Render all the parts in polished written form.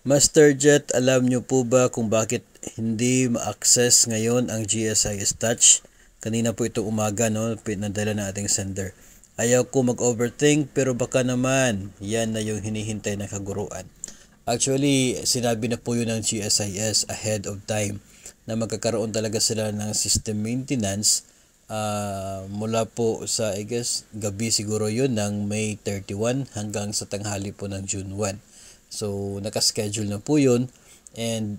Master Jet, alam nyo po ba kung bakit hindi ma-access ngayon ang GSIS Touch? Kanina po ito umaga, no? Pinadala ng ating sender. Ayaw ko mag-overthink pero baka naman yan na yung hinihintay ng kaguruan. Actually, sinabi na po yun ng GSIS ahead of time na magkakaroon talaga sila ng system maintenance mula po sa, I guess, gabi siguro yun ng May 31 hanggang sa tanghali po ng June 1. So, nakaschedule na po yun. And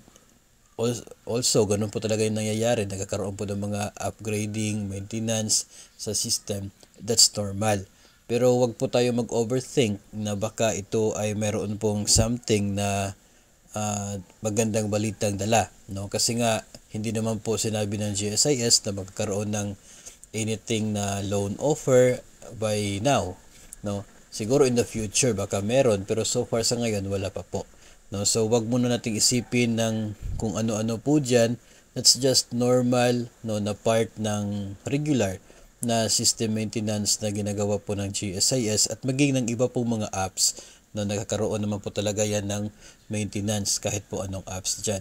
also, ganun po talaga yung nangyayari. Nagkakaroon po ng mga upgrading, maintenance sa system. That's normal. Pero wag po tayo mag-overthink na baka ito ay meron pong something na magandang balitang dala. No? Kasi nga, hindi naman po sinabi ng GSIS na magkaroon ng anything na loan offer by now. No? Siguro in the future baka meron pero so far sa ngayon wala pa po. No? So wag muna nating isipin ng kung ano-ano po diyan. That's just normal no na part ng regular na system maintenance na ginagawa po ng GSIS at maging ng iba pong mga apps na nakakaroon naman po talaga yan ng maintenance kahit po anong apps dyan.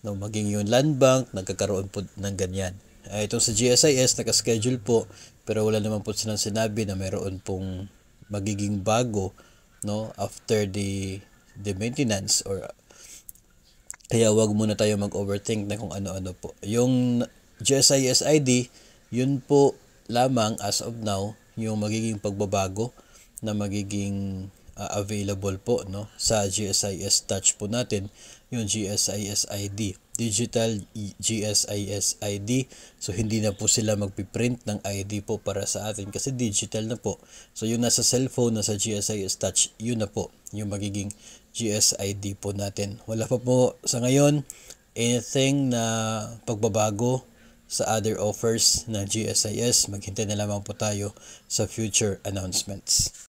No, maging yung land bank, nagkakaroon po ng ganyan. Itong sa GSIS, nakaschedule po pero wala naman po silang sinabi na mayroon pong magiging bago no after the maintenance or kaya wag muna tayo mag-overthink na kung ano-ano po. Yung GSIS ID, yun po lamang as of now yung magiging pagbabago na magiging available po no sa GSIS Touch po natin, yung GSIS ID. Digital GSIS ID. So, hindi na po sila magpiprint ng ID po para sa atin kasi digital na po. So, yung nasa cellphone, nasa GSIS Touch, yun na po yung magiging GSID po natin. Wala pa po sa ngayon anything na pagbabago sa other offers ng GSIS. Maghintay na lamang po tayo sa future announcements.